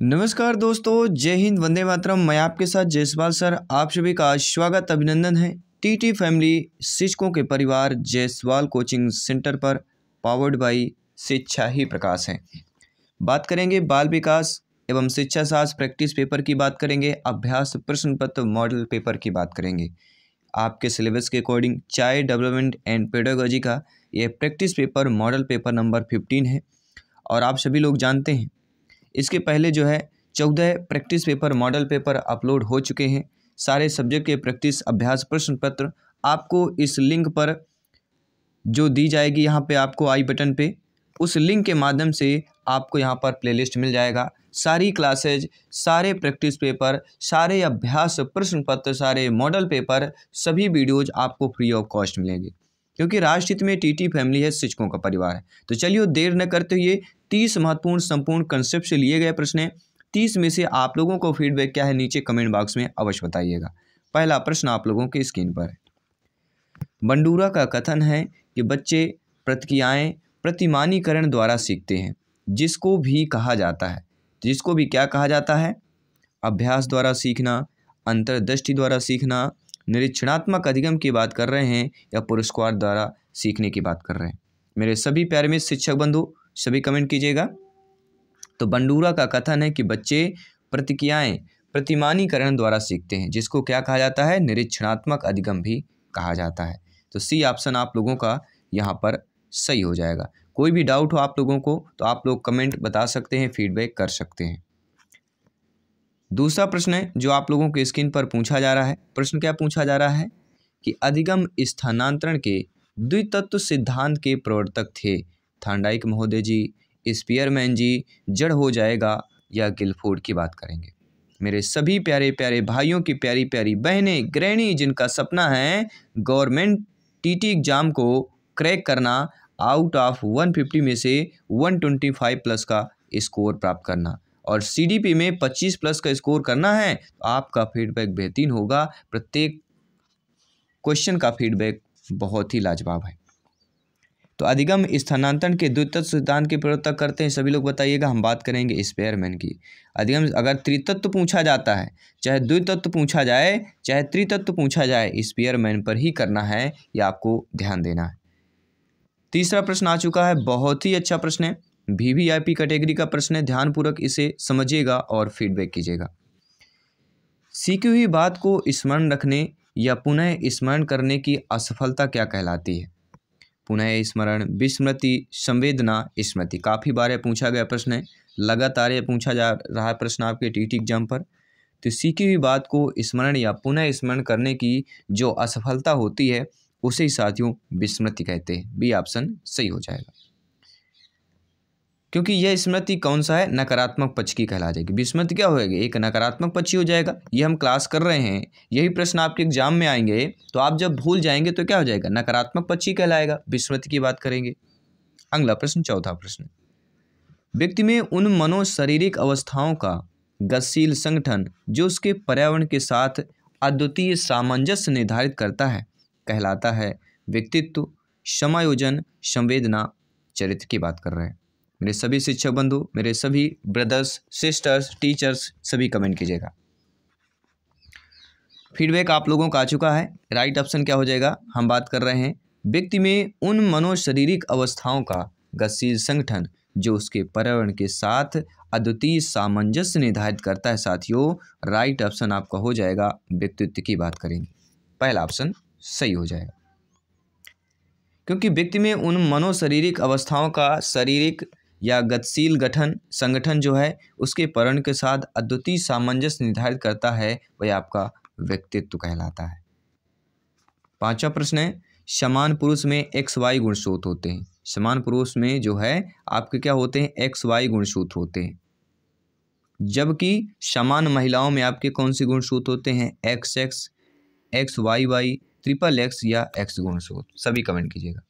नमस्कार दोस्तों, जय हिंद, वंदे मातरम। मैं आपके साथ जयसवाल सर, आप सभी का स्वागत अभिनंदन है टीटी फैमिली शिक्षकों के परिवार जयसवाल कोचिंग सेंटर पर, पावर्ड बाई शिक्षा ही प्रकाश है। बात करेंगे बाल विकास एवं शिक्षा शास्त्र प्रैक्टिस पेपर की बात करेंगे, अभ्यास प्रश्न पत्र मॉडल पेपर की बात करेंगे। आपके सिलेबस के according child development and pedagogy का यह practice paper model paper number 15 है। और आप सभी लोग जानते हैं इसके पहले जो है 14 practice paper model paper upload हो चुके हैं। सारे सब्जेक्ट के प्रैक्टिस अभ्यास प्रश्न पत्र आपको इस लिंक पर जो दी जाएगी, यहाँ पे आपको आई बटन पे, उस लिंक के माध्यम से आपको यहाँ पर प्लेलिस्ट मिल जाएगा। सारी क्लासेज, सारे प्रैक्टिस पेपर, सारे अभ्यास प्रश्न पत्र, सारे मॉडल पेपर, सभी वीडियोज आपको फ्री ऑफ कॉस्ट मिलेंगे, क्योंकि राष्ट्रहित में टीटी फैमिली है, शिक्षकों का परिवार है। तो चलिए देर न करते हुए 30 महत्वपूर्ण संपूर्ण कंसेप्ट से लिए गए प्रश्न हैं। 30 में से आप लोगों को फीडबैक क्या है नीचे कमेंट बॉक्स में अवश्य बताइएगा। पहला प्रश्न आप लोगों की स्क्रीन पर है। बंडूरा का कथन है कि बच्चे प्रतिक्रियाएं प्रतिमानीकरण द्वारा सीखते हैं, जिसको भी कहा जाता है, जिसको भी क्या कहा जाता है? अभ्यास द्वारा सीखना, अंतर्दृष्टि द्वारा सीखना, निरीक्षणात्मक अधिगम की बात कर रहे हैं या पुरस्कार द्वारा सीखने की बात कर रहे हैं? मेरे सभी प्यारे में शिक्षक बंधु सभी कमेंट कीजिएगा। तो बंडूरा का कथन है कि बच्चे प्रतिक्रियाएं प्रतिमानीकरण द्वारा सीखते हैं, जिसको क्या कहा जाता है? निरीक्षणात्मक अधिगम भी कहा जाता है। तो सी ऑप्शन आप लोगों का यहाँ पर सही हो जाएगा। कोई भी डाउट हो आप लोगों को तो आप लोग कमेंट बता सकते हैं, फीडबैक कर सकते हैं। दूसरा प्रश्न है जो आप लोगों के स्क्रीन पर पूछा जा रहा है। प्रश्न क्या पूछा जा रहा है कि अधिगम स्थानांतरण के द्वितत्व सिद्धांत के प्रवर्तक थे थॉर्नडाइक महोदय जी, स्पीयरमैन जी, जड़ हो जाएगा या गिलफोर्ड की बात करेंगे। मेरे सभी प्यारे प्यारे भाइयों की प्यारी प्यारी बहनें, गृहिणी जिनका सपना है गवर्नमेंट टीटी एग्जाम को क्रैक करना, आउट ऑफ 150 में से 125 प्लस का स्कोर प्राप्त करना और सीडीपी में 25 प्लस का स्कोर करना है, तो आपका फीडबैक बेहतरीन होगा। प्रत्येक क्वेश्चन का फीडबैक बहुत ही लाजवाब है। तो अधिगम स्थानांतरण के द्वितत्व सिद्धांत के प्रवर्तक करते हैं, सभी लोग बताइएगा। हम बात करेंगे स्पेयरमैन की। अधिगम अगर त्रितत्व पूछा जाता है, चाहे द्वितत्व पूछा जाए, चाहे त्रितत्व पूछा जाए, स्पेयरमैन पर ही करना है, ये आपको ध्यान देना है। तीसरा प्रश्न आ चुका है, बहुत ही अच्छा प्रश्न है, वीवीआईपी कैटेगरी का प्रश्न है। ध्यानपूर्वक इसे समझिएगा और फीडबैक कीजिएगा। सीखी हुई बात को स्मरण रखने या पुनः स्मरण करने की असफलता क्या कहलाती है? पुनः स्मरण, विस्मृति, संवेदना, स्मृति। काफ़ी बार पूछा गया प्रश्न है, लगातार ये पूछा जा रहा है प्रश्न आपके टीटी एग्जाम पर। तो सीखी हुई बात को स्मरण या पुनः स्मरण करने की जो असफलता होती है उसे साथियों विस्मृति कहते हैं। बी ऑप्शन सही हो जाएगा, क्योंकि यह स्मृति कौन सा है? नकारात्मक पक्ष की कहला जाएगी। विस्मृति क्या होएगी? एक नकारात्मक पक्ष ही हो जाएगा। ये हम क्लास कर रहे हैं, यही प्रश्न आपके एग्जाम में आएंगे, तो आप जब भूल जाएंगे तो क्या हो जाएगा? नकारात्मक पक्ष ही कहलाएगा। विस्मृति की बात करेंगे। अगला प्रश्न, चौथा प्रश्न, व्यक्ति में उन मनोशारीरिक अवस्थाओं का गतिशील संगठन जो उसके पर्यावरण के साथ अद्वितीय सामंजस्य निर्धारित करता है कहलाता है व्यक्तित्व, समायोजन, संवेदना, चरित्र की बात कर रहे हैं। मेरे सभी शिक्षक बंधु, मेरे सभी ब्रदर्स, सिस्टर्स, टीचर्स, सभी कमेंट कीजिएगा। फीडबैक आप लोगों का आ चुका है। राइट ऑप्शन क्या हो जाएगा? हम बात कर रहे हैं व्यक्ति में उन मनोशारीरिक अवस्थाओं का गतिशील संगठन जो उसके पर्यावरण के साथ अद्वितीय सामंजस्य निर्धारित करता है। साथियों, राइट ऑप्शन आपका हो जाएगा व्यक्तित्व की बात करेंगे। पहला ऑप्शन सही हो जाएगा, क्योंकि व्यक्ति में उन मनोशारीरिक अवस्थाओं का शारीरिक या गतिशील गठन संगठन जो है उसके पर्यावरण के साथ अद्वितीय सामंजस्य निर्धारित करता है, वह आपका व्यक्तित्व कहलाता है। पांचवा प्रश्न है, समान पुरुष में XY गुणसूत्र होते हैं। समान पुरुष में जो है आपके क्या होते हैं? XY गुणसूत्र होते हैं, जबकि समान महिलाओं में आपके कौन से गुणसूत्र होते हैं? XX, XYY, XXX या X गुणसूत्र। सभी कमेंट कीजिएगा।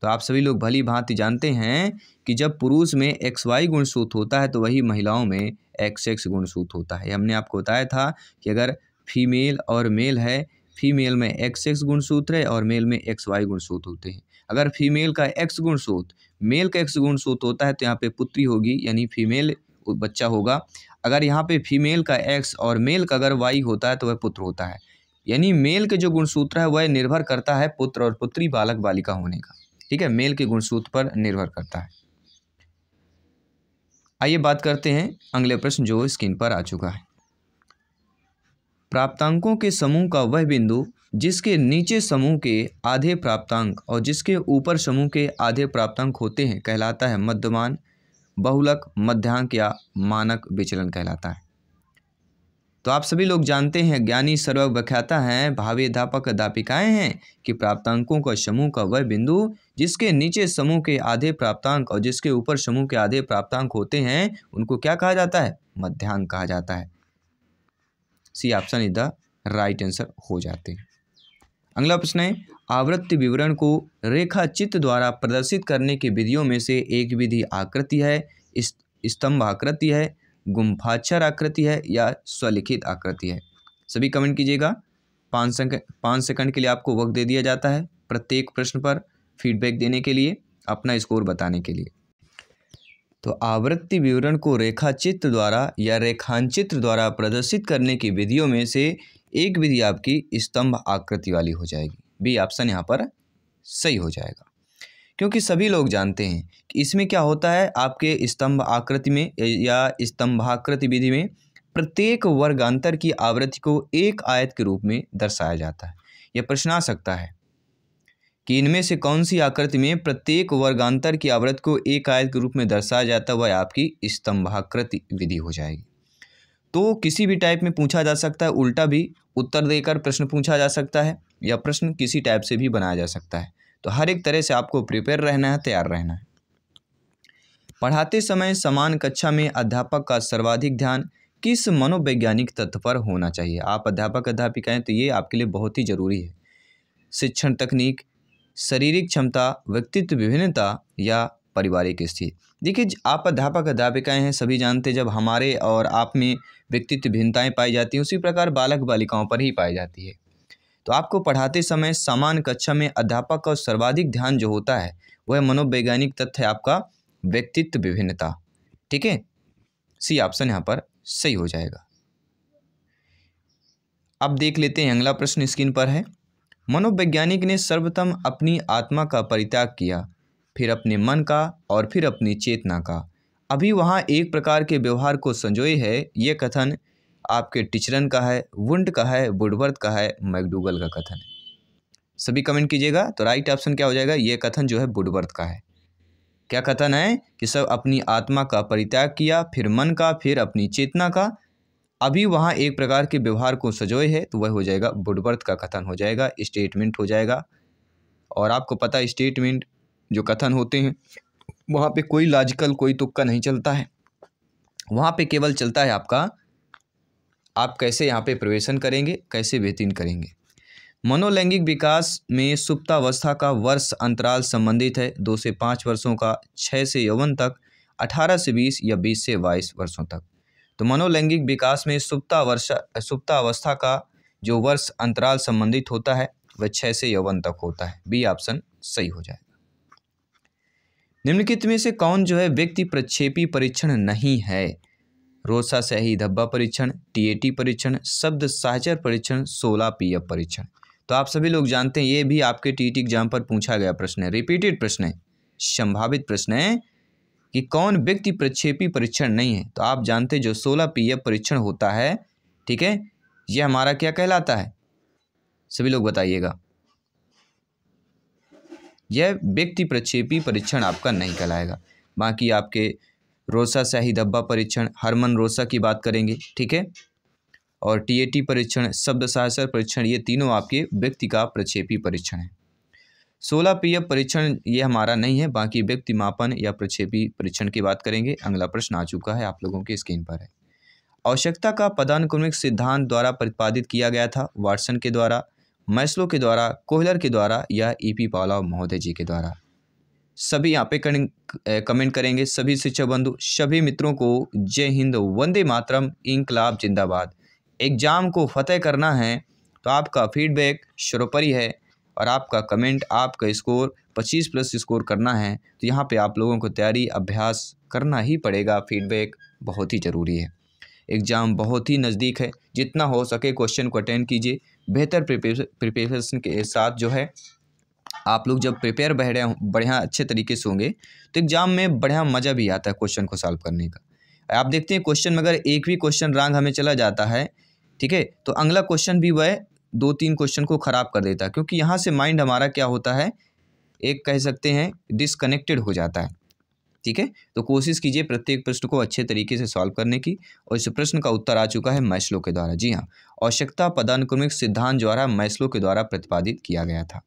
तो आप सभी लोग भली भांति जानते हैं कि जब पुरुष में XY गुणसूत्र होता है तो वही महिलाओं में XX गुणसूत्र होता है। हमने आपको बताया था कि अगर फीमेल और मेल है, फीमेल में XX गुणसूत्र है और मेल में XY गुणसूत्र होते हैं। अगर फीमेल का X गुणसूत्र, मेल का X गुणसूत्र होता है तो यहाँ पे पुत्री होगी, यानी फीमेल बच्चा होगा। अगर यहाँ पे फीमेल का एक्स और मेल का अगर वाई होता है तो वह पुत्र होता है। यानी मेल के जो गुणसूत्र है वह निर्भर करता है पुत्र और पुत्री बालक बालिका होने का। ठीक है, मेल के गुणसूत्र पर निर्भर करता है। आइए बात करते हैं अगले प्रश्न जो स्क्रीन पर आ चुका है। प्राप्तांकों के समूह का वह बिंदु जिसके नीचे समूह के आधे प्राप्तांक और जिसके ऊपर समूह के आधे प्राप्तांक होते हैं कहलाता है मध्यमान, बहुलक, मध्यांक या मानक विचलन कहलाता है। तो आप सभी लोग जानते हैं, ज्ञानी सर्वज्ञ व्याख्याता हैं, भावी अध्यापक अध्यापिकाएं हैं कि प्राप्तांकों का समूह का वह बिंदु जिसके नीचे समूह के आधे प्राप्तांक और जिसके ऊपर समूह के आधे प्राप्तांक होते हैं उनको क्या कहा जाता है? मध्यांक कहा जाता है। C option is the right answer हो जाते हैं। अगला प्रश्न है, आवृत्ति विवरण को रेखा चित्र द्वारा प्रदर्शित करने की विधियों में से एक विधि आकृति है, स्तंभ आकृति है, गुम्फाक्षर आकृति है या स्वलिखित आकृति है? सभी कमेंट कीजिएगा। 5 सेकंड के लिए आपको वक्त दे दिया जाता है प्रत्येक प्रश्न पर फीडबैक देने के लिए, अपना स्कोर बताने के लिए। तो आवृत्ति विवरण को रेखा चित्र द्वारा या रेखांचित्र द्वारा प्रदर्शित करने की विधियों में से एक विधि आपकी स्तंभ आकृति वाली हो जाएगी। बी ऑप्शन यहाँ पर सही हो जाएगा, क्योंकि सभी लोग जानते हैं कि इसमें क्या होता है, आपके स्तंभ आकृति में या स्तंभाकृति विधि में प्रत्येक वर्गांतर की आवृत्ति को एक आयत के रूप में दर्शाया जाता है। यह प्रश्न आ सकता है कि इनमें से कौन सी आकृति में प्रत्येक वर्गांतर की आवृत्ति को एक आयत के रूप में दर्शाया जाता है, वह आपकी स्तंभाकृति विधि हो जाएगी। तो किसी भी टाइप में पूछा जा सकता है, उल्टा भी उत्तर देकर प्रश्न पूछा जा सकता है या प्रश्न किसी टाइप से भी बनाया जा सकता है। तो हर एक तरह से आपको प्रिपेयर रहना है, तैयार रहना है। पढ़ाते समय समान कक्षा में अध्यापक का सर्वाधिक ध्यान किस मनोवैज्ञानिक तत्व पर होना चाहिए? आप अध्यापक अध्यापिका हैं तो ये आपके लिए बहुत ही जरूरी है। शिक्षण तकनीक, शारीरिक क्षमता, व्यक्तित्व विभिन्नता या पारिवारिक स्थिति। देखिए, आप अध्यापक अध्यापिकाएं हैं, सभी जानते हैं, जब हमारे और आप में व्यक्तित्व भिन्नताएं पाई जाती हैं उसी प्रकार बालक बालिकाओं पर ही पाई जाती है। तो आपको पढ़ाते समय समान कक्षा में अध्यापक का सर्वाधिक ध्यान जो होता है वह मनोवैज्ञानिक तथ्य है आपका व्यक्तित्व विभिन्नता। ठीक है, सी ऑप्शन यहाँ पर सही हो जाएगा। अब देख लेते हैं अगला प्रश्न स्क्रीन पर है। मनोवैज्ञानिक ने सर्वप्रथम अपनी आत्मा का परित्याग किया, फिर अपने मन का और फिर अपनी चेतना का, अभी वहाँ एक प्रकार के व्यवहार को संजोए है। ये कथन आपके टिचरन का है, वुंड का है, वुडवर्थ का है, मैकडूगल का कथन है? सभी कमेंट कीजिएगा। तो राइट ऑप्शन क्या हो जाएगा? ये कथन जो है वुडवर्थ का है। क्या कथन है कि सब अपनी आत्मा का परित्याग किया, फिर मन का, फिर अपनी चेतना का, अभी वहाँ एक प्रकार के व्यवहार को संजोए है, तो वह हो जाएगा वुडवर्थ का कथन हो जाएगा, स्टेटमेंट हो जाएगा। और आपको पता है स्टेटमेंट जो कथन होते हैं वहाँ पे कोई लॉजिकल कोई तुक्का नहीं चलता है, वहाँ पे केवल चलता है आपका आप कैसे यहाँ पे प्रवेशन करेंगे, कैसे व्यतीत करेंगे। मनोलैंगिक विकास में सुप्तावस्था का वर्ष अंतराल संबंधित है 2 से 5 वर्षों का, 6 से यौवन तक, 18 से 20 या 20 से 22 वर्षों तक। तो मनोलैंगिक विकास में सुप्तावस्था का जो वर्ष अंतराल संबंधित होता है वह 6 से यौवन तक होता है। बी ऑप्शन सही हो जाएगा। निम्नलिखित में से कौन जो है व्यक्ति प्रक्षेपी परीक्षण नहीं है? रोसा स्याही धब्बा परीक्षण, टीएटी परीक्षण, शब्द साहचर परीक्षण, 16 पीएफ परीक्षण। तो आप सभी लोग जानते हैं ये भी आपके टीटी एग्जाम पर पूछा गया प्रश्न है, रिपीटेड प्रश्न है, संभावित प्रश्न है कि कौन व्यक्ति प्रक्षेपी परीक्षण नहीं है। तो आप जानते हैं जो 16 पीएफ परीक्षण होता है, ठीक है, ये हमारा क्या कहलाता है? सभी लोग बताइएगा। यह व्यक्ति प्रक्षेपी परीक्षण आपका नहीं कहलाएगा। बाकी आपके रोसा स्याही धब्बा परीक्षण, हरमन रोसा की बात करेंगे, ठीक है, और टीएटी परीक्षण, शब्द साहचर परीक्षण, ये तीनों आपके व्यक्ति का प्रक्षेपी परीक्षण है। 16 पीएफ परीक्षण ये हमारा नहीं है, बाकी व्यक्ति मापन या प्रक्षेपी परीक्षण की बात करेंगे। अगला प्रश्न आ चुका है, आप लोगों के स्क्रीन पर है। आवश्यकता का पदानुक्रमिक सिद्धांत द्वारा प्रतिपादित किया गया था, वाटसन के द्वारा, मैस्लो के द्वारा, कोहलर के द्वारा या ईपी पावलोव महोदय जी के द्वारा? सभी यहाँ पे कमेंट करेंगे। सभी शिक्षक बंधु, सभी मित्रों को जय हिंद, वंदे मातरम, इंकलाब जिंदाबाद। एग्जाम को फतेह करना है तो आपका फीडबैक सर्वोपरि है और आपका कमेंट, आपका स्कोर 25+ स्कोर करना है तो यहाँ पे आप लोगों को तैयारी अभ्यास करना ही पड़ेगा। फीडबैक बहुत ही ज़रूरी है। एग्ज़ाम बहुत ही नज़दीक है, जितना हो सके क्वेश्चन को अटेंड कीजिए। बेहतर प्रिपरेशन के साथ जो है आप लोग जब प्रिपेयर बढ़िया अच्छे तरीके से होंगे तो एग्ज़ाम में बढ़िया मज़ा भी आता है क्वेश्चन को सॉल्व करने का। आप देखते हैं क्वेश्चन में अगर एक भी क्वेश्चन रॉन्ग हमें चला जाता है, ठीक है, तो अगला क्वेश्चन भी वह 2-3 क्वेश्चन को ख़राब कर देता है, क्योंकि यहाँ से माइंड हमारा क्या होता है, एक कह सकते हैं डिसकनेक्टेड हो जाता है। ठीक है, तो कोशिश कीजिए प्रत्येक प्रश्न को अच्छे तरीके से सॉल्व करने की। और इस प्रश्न का उत्तर आ चुका है मैस्लो के द्वारा। जी हाँ, आवश्यकता पदानुक्रमिक सिद्धांत द्वारा मैस्लो के द्वारा प्रतिपादित किया गया था।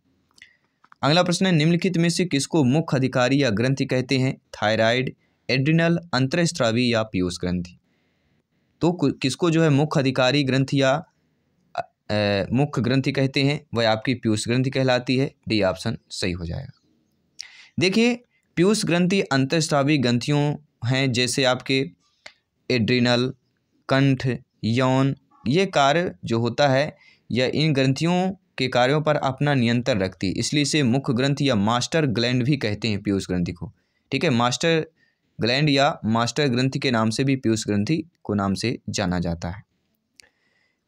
अगला प्रश्न है, निम्नलिखित में से किसको मुख्य अधिकारी या ग्रंथि कहते हैं? थायराइड, एड्रिनल, अंतःस्रावी या पीयूष ग्रंथि। तो किसको जो है मुख्य अधिकारी ग्रंथि या मुख्य ग्रंथि कहते हैं? वह आपकी पीयूष ग्रंथि कहलाती है। डी ऑप्शन सही हो जाएगा। देखिए, पीयूष ग्रंथि अंतःस्रावी ग्रंथियों हैं, जैसे आपके एड्रिनल, कंठ, यौन, ये कार्य जो होता है या इन ग्रंथियों के कार्यों पर अपना नियंत्रण रखती है, इसलिए इसे मुख्य ग्रंथि या मास्टर ग्लैंड भी कहते हैं पीयूष ग्रंथि को। ठीक है, मास्टर ग्लैंड या मास्टर ग्रंथि के नाम से भी पीयूष ग्रंथि को नाम से जाना जाता है।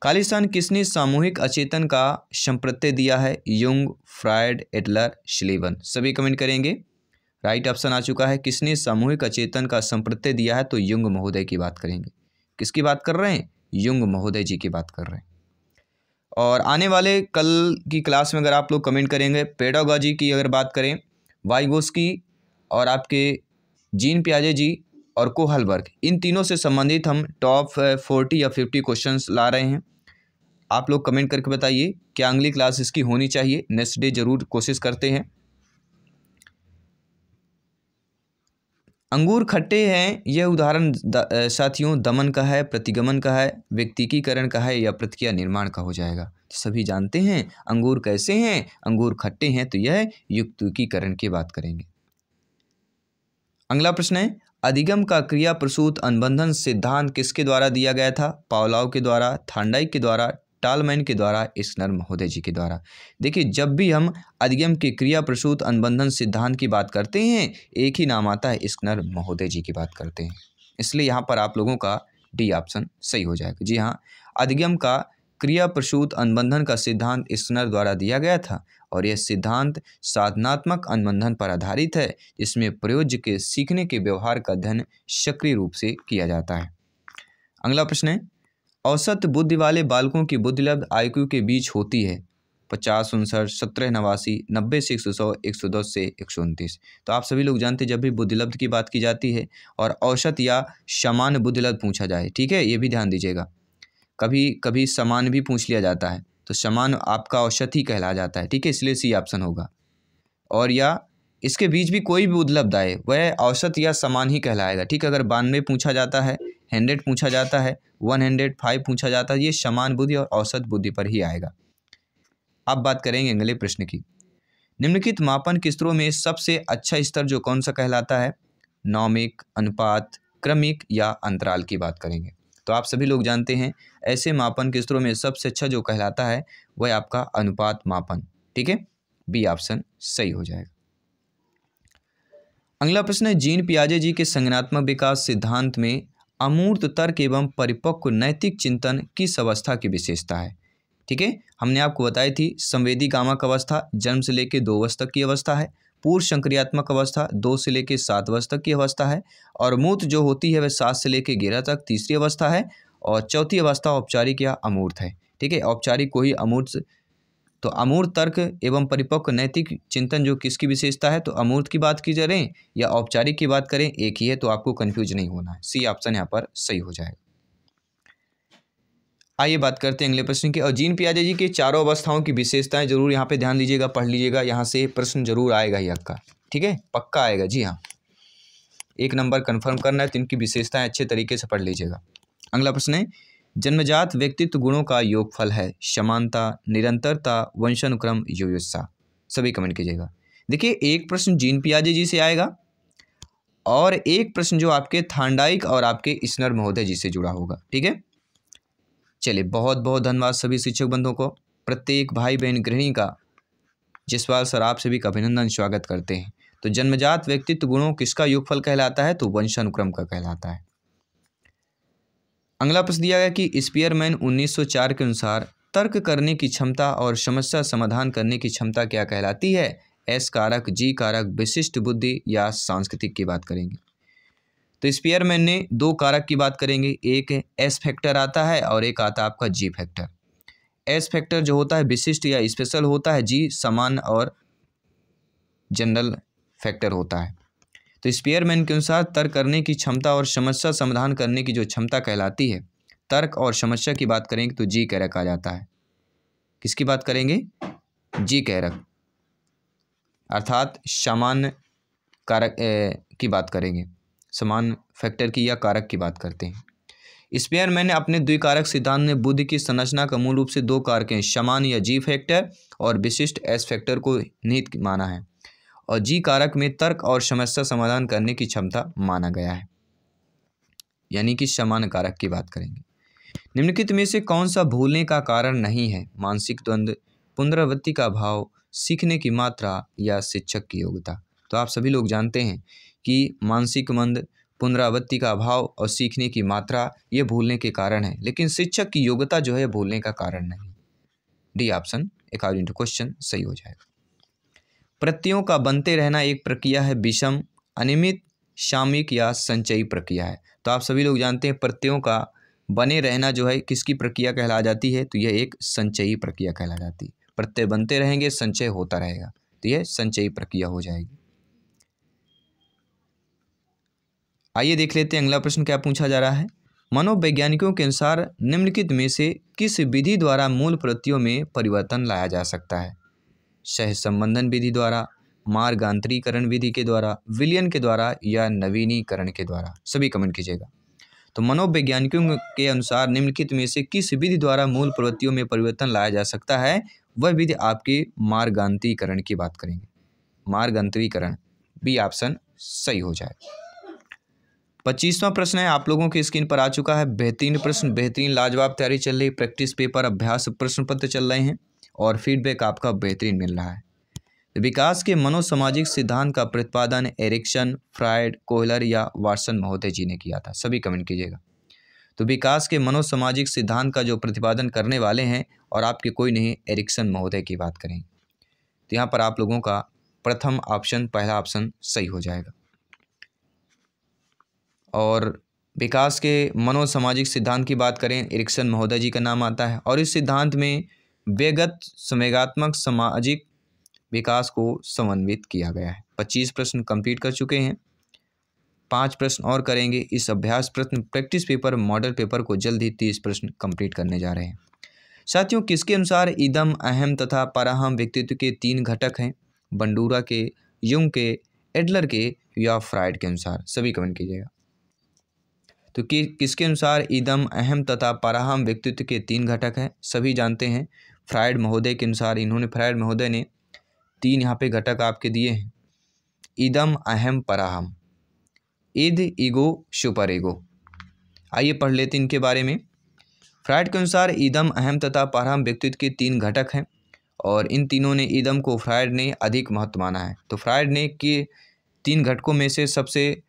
खालिस्तान किसने सामूहिक अचेतन का संप्रत्यय दिया है? Jung, Freud, Adler, Sullivan. सभी कमेंट करेंगे। राइट ऑप्शन आ चुका है। किसने सामूहिक अचेतन का संप्रत्यय दिया है? तो युंग महोदय की बात करेंगे। किसकी बात कर रहे हैं? युंग महोदय जी की बात कर रहे हैं। और आने वाले कल की क्लास में अगर आप लोग कमेंट करेंगे, पेडागॉजी की अगर बात करें, वाइगोस्की और आपके जीन पियाजे जी और कोहलबर्ग, इन तीनों से संबंधित हम टॉप 40 या 50 क्वेश्चंस ला रहे हैं। आप लोग कमेंट करके बताइए क्या अगली क्लास इसकी होनी चाहिए। नेक्स्ट डे जरूर कोशिश करते हैं। अंगूर खट्टे हैं, यह उदाहरण साथियों दमन का है, प्रतिगमन का है, व्यक्तिकीकरण का है या प्रतिक्रिया निर्माण का हो जाएगा। सभी जानते हैं अंगूर कैसे हैं, अंगूर खट्टे हैं, तो यह युक्तिकीकरण की बात करेंगे। अगला प्रश्न है, अधिगम का क्रिया प्रसूत अनुबंधन सिद्धांत किसके द्वारा दिया गया था? पावलोव के द्वारा, थांडाइक के द्वारा, टालमैन के द्वारा, स्किनर महोदय जी के द्वारा। देखिए, जब भी हम अधिगम के क्रिया प्रसूत अनुबंधन सिद्धांत की बात करते हैं, एक ही नाम आता है, स्किनर महोदय जी की बात करते हैं। इसलिए यहाँ पर आप लोगों का डी ऑप्शन सही हो जाएगा। जी हाँ, अधिगम का क्रिया प्रसूत अनुबंधन का सिद्धांत स्किनर द्वारा दिया गया था और यह सिद्धांत साधनात्मक अनुबंधन पर आधारित है, जिसमें प्रयोज्य के सीखने के व्यवहार का अध्ययन सक्रिय रूप से किया जाता है। अगला प्रश्न है, औसत बुद्धि वाले बालकों की बुद्धिलब्ध आईक्यू के बीच होती है 50, 59, 17, 89, 90 से 100, 110 से 129। तो आप सभी लोग जानते हैं जब भी बुद्धिलब्ध की बात की जाती है और औसत या सामान्य बुद्धिलब्ध पूछा जाए, ठीक है, ये भी ध्यान दीजिएगा। कभी कभी समान भी पूछ लिया जाता है तो समान आपका औसत ही कहला जाता है, ठीक है, इसलिए सी ऑप्शन होगा। और या इसके बीच भी कोई भी बुद्धिलब्ध आए वह औसत या समान ही कहलाएगा। ठीक है, अगर 92 पूछा जाता है, 100 पूछा जाता है, 105 पूछा जाता है, ये समान बुद्धि और औसत बुद्धि पर ही आएगा। अब बात करेंगे अगले प्रश्न की। निम्नलिखित मापन के स्तरों में सबसे अच्छा स्तर जो कौन सा कहलाता है? नौमिक, अनुपात, क्रमिक या अंतराल की बात करेंगे। तो आप सभी लोग जानते हैं ऐसे मापन के स्तरों में सबसे अच्छा जो कहलाता है वह आपका अनुपात मापन। ठीक है, बी ऑप्शन सही हो जाएगा। अगला प्रश्न है, जीन पियाजे जी के संज्ञानात्मक विकास सिद्धांत में अमूर्त तर्क एवं परिपक्व नैतिक चिंतन किस अवस्था की विशेषता है? ठीक है, हमने आपको बताई थी संवेदी कामक अवस्था जन्म से लेकर 2 वर्ष तक की अवस्था है, पूर्व संक्रियात्मक अवस्था 2 से लेकर 7 वर्ष तक की अवस्था है, और मूर्त जो होती है वह 7 से लेकर 11 तक तीसरी अवस्था है, और चौथी अवस्था औपचारिक या अमूर्त है। ठीक है, औपचारिक को ही अमूर्त। तो अमूर्त तर्क एवं परिपक्व नैतिक चिंतन जो किसकी विशेषता है? तो अमूर्त की बात की करें या औपचारिक की बात करें, एक ही है, तो आपको कंफ्यूज नहीं होना है। सी ऑप्शन यहाँ पर सही हो जाएगा। आइए बात करते हैं अगले प्रश्न की। और जीन पियाजे जी के चारों अवस्थाओं की विशेषताएं जरूर यहाँ पे ध्यान दीजिएगा, पढ़ लीजिएगा, यहाँ से प्रश्न जरूर आएगा ही आपका। ठीक है, पक्का आएगा। जी हाँ, 1 नंबर कन्फर्म करना है तो इनकी विशेषताएं अच्छे तरीके से पढ़ लीजिएगा। अगला प्रश्न है, जन्मजात व्यक्तित्व गुणों का योगफल है समानता, निरंतरता, वंशानुक्रम, युयुत्सा। सभी कमेंट कीजिएगा। देखिए, एक प्रश्न जीन पियाजे जी से आएगा और एक प्रश्न जो आपके थांडाइक और आपके स्किनर महोदय जी से जुड़ा होगा। ठीक है, चलिए बहुत बहुत धन्यवाद सभी शिक्षक बंधुओं को। प्रत्येक भाई बहन गृहिणी का जायसवाल सर आप सभी का अभिनंदन स्वागत करते हैं। तो जन्मजात व्यक्तित्व गुणों किसका योगफल कहलाता है? तो वंशानुक्रम का कहलाता है। अगला प्रश्न दिया गया कि स्पीयरमैन 1904 के अनुसार तर्क करने की क्षमता और समस्या समाधान करने की क्षमता क्या कहलाती है? एस कारक, जी कारक, विशिष्ट बुद्धि या सांस्कृतिक की बात करेंगे। तो स्पीयरमैन ने 2 कारक की बात करेंगे, एक एस फैक्टर आता है और एक आता है आपका जी फैक्टर। एस फैक्टर जो होता है विशिष्ट या स्पेशल होता है, जी सामान्य और जनरल फैक्टर होता है। तो स्पीयरमैन के अनुसार तर्क करने की क्षमता और समस्या समाधान करने की जो क्षमता कहलाती है, तर्क और समस्या की बात करेंगे तो जी कारक आ जाता है। किसकी बात करेंगे? जी कारक, अर्थात सामान्य कारक की बात करेंगे, समान फैक्टर की या कारक की बात करते हैं। स्पीयरमैन ने अपने द्विकारक सिद्धांत में बुद्धि की संरचना का मूल रूप से 2 कारकें सामान्य या जी फैक्टर और विशिष्ट एस फैक्टर को निहित माना है, और जी कारक में तर्क और समस्या समाधान करने की क्षमता माना गया है, यानी कि सामान्य कारक की बात करेंगे। निम्नलिखित में से कौन सा भूलने का कारण नहीं है? मानसिक द्वंद्व, पुनरावृत्ति का भाव, सीखने की मात्रा या शिक्षक की योग्यता। तो आप सभी लोग जानते हैं कि मानसिक मंद, पुनरावृत्ति का अभाव और सीखने की मात्रा ये भूलने के कारण है, लेकिन शिक्षक की योग्यता जो है भूलने का कारण नहीं। D option according to question सही हो जाएगा। प्रत्ययों का बनते रहना एक प्रक्रिया है, विषम, अनियमित, सामयिक या संचयी प्रक्रिया है। तो आप सभी लोग जानते हैं प्रत्ययों का बने रहना जो है किसकी प्रक्रिया कहला जाती है? तो यह एक संचयी प्रक्रिया कहला जाती है। प्रत्यय बनते रहेंगे, संचय होता रहेगा, तो यह संचयी प्रक्रिया हो जाएगी। आइए देख लेते हैं अगला प्रश्न क्या पूछा जा रहा है। मनोवैज्ञानिकों के अनुसार निम्नलिखित में से किस विधि द्वारा मूल प्रत्ययों में परिवर्तन लाया जा सकता है? सहसंबंधन विधि द्वारा, मार्गांतरीकरण विधि के द्वारा, विलयन के द्वारा या नवीनीकरण के द्वारा। सभी कमेंट कीजिएगा। तो मनोवैज्ञानिकों के अनुसार निम्नलिखित में से किस विधि द्वारा मूल प्रवृत्तियों में परिवर्तन लाया जा सकता है? वह विधि आपके मार्गांतरीकरण की बात करेंगे। मार्गांतरीकरण, बी ऑप्शन सही हो जाए। 25वां प्रश्न है, आप लोगों की स्क्रीन पर आ चुका है। बेहतरीन प्रश्न, बेहतरीन लाजवाब तैयारी चल रही, प्रैक्टिस पेपर, अभ्यास प्रश्न पत्र चल रहे हैं और फीडबैक आपका बेहतरीन मिल रहा है। विकास के मनोसामाजिक सिद्धांत का प्रतिपादन एरिक्सन, फ्रायड, कोहलर या वाटसन महोदय जी ने किया था। सभी कमेंट कीजिएगा। तो विकास के मनोसामाजिक सिद्धांत का जो प्रतिपादन करने वाले हैं और आपके कोई नहीं, एरिक्सन महोदय की बात करें, तो यहाँ पर आप लोगों का प्रथम ऑप्शन, पहला ऑप्शन सही हो जाएगा। और विकास के मनोसामाजिक सिद्धांत की बात करें, एरिक्सन महोदय जी का नाम आता है और इस सिद्धांत में व्यक्तिगत, संवेगात्मक, सामाजिक विकास को समन्वित किया गया है। 25 प्रश्न कंप्लीट कर चुके हैं, 5 प्रश्न और करेंगे। इस अभ्यास प्रश्न प्रैक्टिस पेपर, मॉडल पेपर को जल्द ही 30 प्रश्न कंप्लीट करने जा रहे हैं। साथियों, किसके अनुसार इदम, अहम तथा पराहम व्यक्तित्व के 3 घटक हैं? बंडूरा के, युंग के, एडलर के या फ्रायड के अनुसार? सभी कमेंट कीजिएगा। तो किसके अनुसार इदम, अहम तथा पराहम व्यक्तित्व के 3 घटक हैं? सभी जानते हैं फ्रायड महोदय के अनुसार, फ्रायड महोदय ने 3 यहाँ पे घटक आपके दिए हैं, इदम, अहम, पराहम, इद, ईगो, सुपर ईगो। आइए पढ़ लेते हैं इनके बारे में। फ्रायड के अनुसार इदम, अहम तथा पराहम व्यक्तित्व के 3 घटक हैं और इन तीनों ने इदम को फ्रायड ने अधिक महत्व माना है। तो फ्रायड ने कि 3 घटकों में से सबसे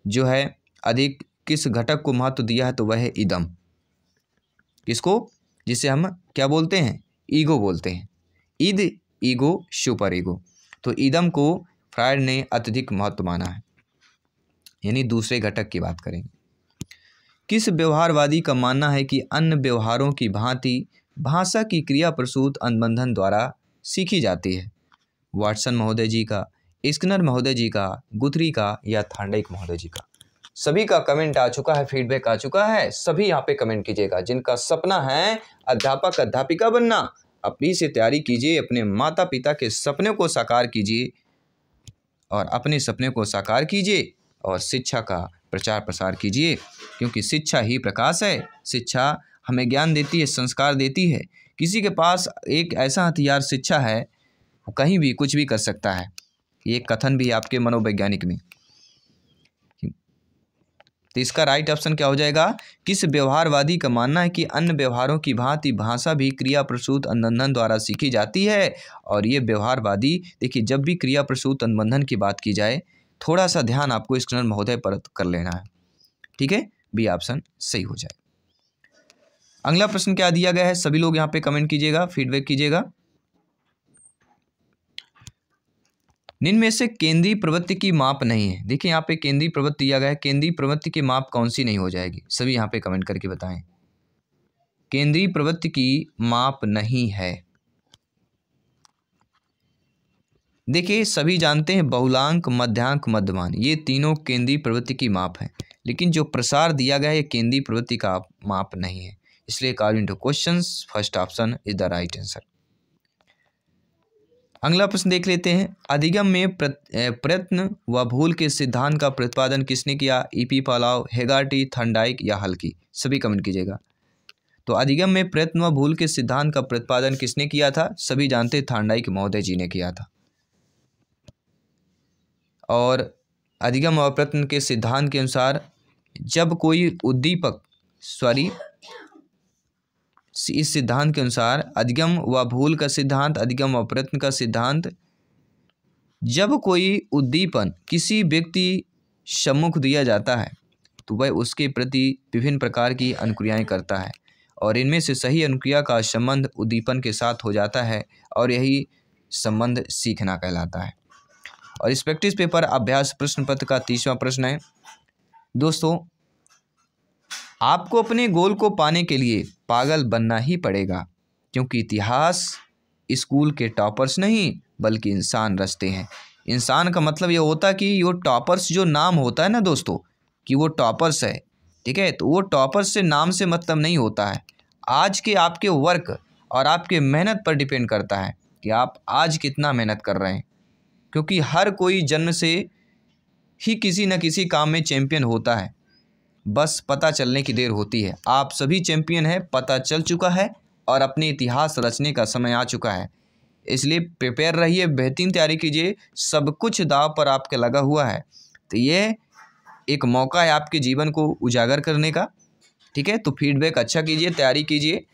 जो है अधिक किस घटक को महत्व दिया है? तो वह है इदम। किसको? जिसे हम क्या बोलते हैं? ईगो बोलते हैं। इद, ईगो, सुपर ईगो। तो इदम को फ्रायड ने अत्यधिक महत्व माना है, यानी दूसरे घटक की बात करेंगे। किस व्यवहारवादी का मानना है कि अन्य व्यवहारों की भांति भाषा की क्रिया प्रसूत अनुबंधन द्वारा सीखी जाती है? वाटसन महोदय जी का, स्किनर महोदय जी का, गुथरी का या थार्नडाइक महोदय जी का? सभी का कमेंट आ चुका है, फीडबैक आ चुका है। सभी यहाँ पे कमेंट कीजिएगा। जिनका सपना है अध्यापक, अध्यापिका बनना, अपनी से तैयारी कीजिए, अपने माता पिता के सपने को साकार कीजिए और अपने सपने को साकार कीजिए और शिक्षा का प्रचार प्रसार कीजिए, क्योंकि शिक्षा ही प्रकाश है। शिक्षा हमें ज्ञान देती है, संस्कार देती है। किसी के पास एक ऐसा हथियार शिक्षा है, वो कहीं भी कुछ भी कर सकता है। ये कथन भी आपके मनोवैज्ञानिक में। तो इसका राइट ऑप्शन क्या हो जाएगा? किस व्यवहारवादी का मानना है कि अन्य व्यवहारों की भांति भाषा भी क्रिया प्रसूत अनुबंधन द्वारा सीखी जाती है? और ये व्यवहारवादी, देखिए जब भी क्रिया प्रसूत अनुबंधन की बात की जाए, थोड़ा सा ध्यान आपको स्कैनर महोदय पर कर लेना है, ठीक है, बी ऑप्शन सही हो जाए। अगला प्रश्न क्या दिया गया है, सभी लोग यहाँ पे कमेंट कीजिएगा, फीडबैक कीजिएगा। निम्न में से केंद्रीय प्रवृत्ति की माप नहीं है। देखिए यहाँ पे केंद्रीय प्रवृत्ति दिया गया है, केंद्रीय प्रवृत्ति की माप कौन सी नहीं हो जाएगी? सभी यहाँ पे कमेंट करके बताएं। केंद्रीय प्रवृत्ति की माप नहीं है। देखिए सभी जानते हैं बहुलांक, मध्यांक, मध्यमान, ये तीनों केंद्रीय प्रवृत्ति की माप है, लेकिन जो प्रसार दिया गया है ये केंद्रीय प्रवृत्ति का माप नहीं है। इसलिए according two questions first option is the right answer. अगला प्रश्न देख लेते हैं। अधिगम में प्रयत्न व भूल के सिद्धांत का प्रतिपादन किसने किया? ईपी पालाव, हेगार्टी, थर्नडाइक या हल्की? सभी कमेंट कीजिएगा। तो अधिगम में प्रयत्न व भूल के सिद्धांत का प्रतिपादन किसने किया था? सभी जानते थर्नडाइक महोदय जी ने किया था। और अधिगम और प्रयत्न के सिद्धांत के अनुसार जब कोई उद्दीपक इस सिद्धांत के अनुसार अधिगम व भूल का सिद्धांत, अधिगम व प्रयत्न का सिद्धांत, जब कोई उद्दीपन किसी व्यक्ति सम्मुख दिया जाता है तो वह उसके प्रति विभिन्न प्रकार की अनुक्रियाएं करता है और इनमें से सही अनुक्रिया का संबंध उद्दीपन के साथ हो जाता है और यही संबंध सीखना कहलाता है। और इस प्रैक्टिस पेपर अभ्यास प्रश्न पत्र का 30वां प्रश्न है। दोस्तों, आपको अपने गोल को पाने के लिए पागल बनना ही पड़ेगा, क्योंकि इतिहास स्कूल के टॉपर्स नहीं बल्कि इंसान रचते हैं। इंसान का मतलब ये होता है कि वो टॉपर्स जो नाम होता है ना दोस्तों, कि वो टॉपर्स है, ठीक है, तो वो टॉपर्स से नाम से मतलब नहीं होता है। आज के आपके वर्क और आपके मेहनत पर डिपेंड करता है कि आप आज कितना मेहनत कर रहे हैं, क्योंकि हर कोई जन्म से ही किसी न किसी काम में चैम्पियन होता है, बस पता चलने की देर होती है। आप सभी चैंपियन हैं, पता चल चुका है और अपने इतिहास रचने का समय आ चुका है। इसलिए प्रिपेयर रहिए, बेहतरीन तैयारी कीजिए, सब कुछ दांव पर आपके लगा हुआ है। तो ये एक मौका है आपके जीवन को उजागर करने का, ठीक है। तो फीडबैक अच्छा कीजिए, तैयारी कीजिए।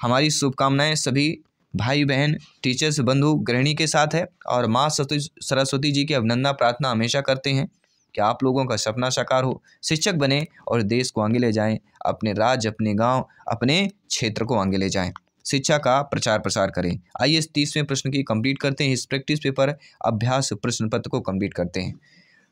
हमारी शुभकामनाएं सभी भाई बहन, टीचर्स, बंधु, गृहिणी के साथ है और माँ सरस्वती जी की अभिनंदन प्रार्थना हमेशा करते हैं कि आप लोगों का सपना साकार हो, शिक्षक बने और देश को आगे ले जाएं, अपने राज्य, अपने गांव, अपने क्षेत्र को आगे ले जाएं, शिक्षा का प्रचार प्रसार करें। आइए इस 30वें प्रश्न की कंप्लीट करते हैं। इस प्रैक्टिस पेपर अभ्यास प्रश्न पत्र को कंप्लीट करते हैं।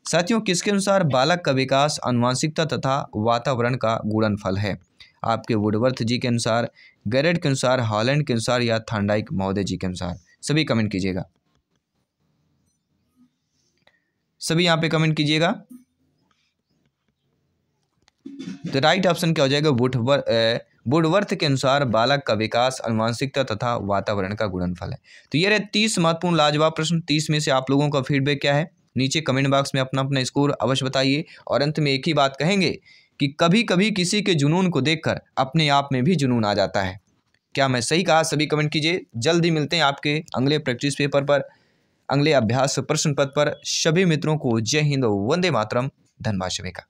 साथियों, किसके अनुसार बालक का विकास आनुवंशिकता तथा वातावरण का गुणनफल है? आपके वुडवर्थ जी के अनुसार, गैरेट के अनुसार, हॉलैंड के अनुसार या थर्नडाइक महोदय जी के अनुसार? सभी कमेंट कीजिएगा, सभी यहाँ पे कमेंट कीजिएगा। तो राइट ऑप्शन क्या हो जाएगा? वुडवर्थ के अनुसार बालक का विकास आनुवंशिकता तथा वातावरण का गुणनफल है। तो ये रहे 30 महत्वपूर्ण लाजवाब प्रश्न। 30 में से आप लोगों का फीडबैक क्या है? नीचे कमेंट बॉक्स में अपना अपना स्कोर अवश्य बताइए। और अंत में एक ही बात कहेंगे कि कभी कभी किसी के जुनून को देखकर अपने आप में भी जुनून आ जाता है। क्या मैं सही कहा? सभी कमेंट कीजिए। जल्द ही मिलते हैं आपके अगले प्रैक्टिस पेपर पर, अगले अभ्यास प्रश्न पत्र पर। सभी मित्रों को जय हिंद, वंदे मातरम, धन्यवाद सभी का।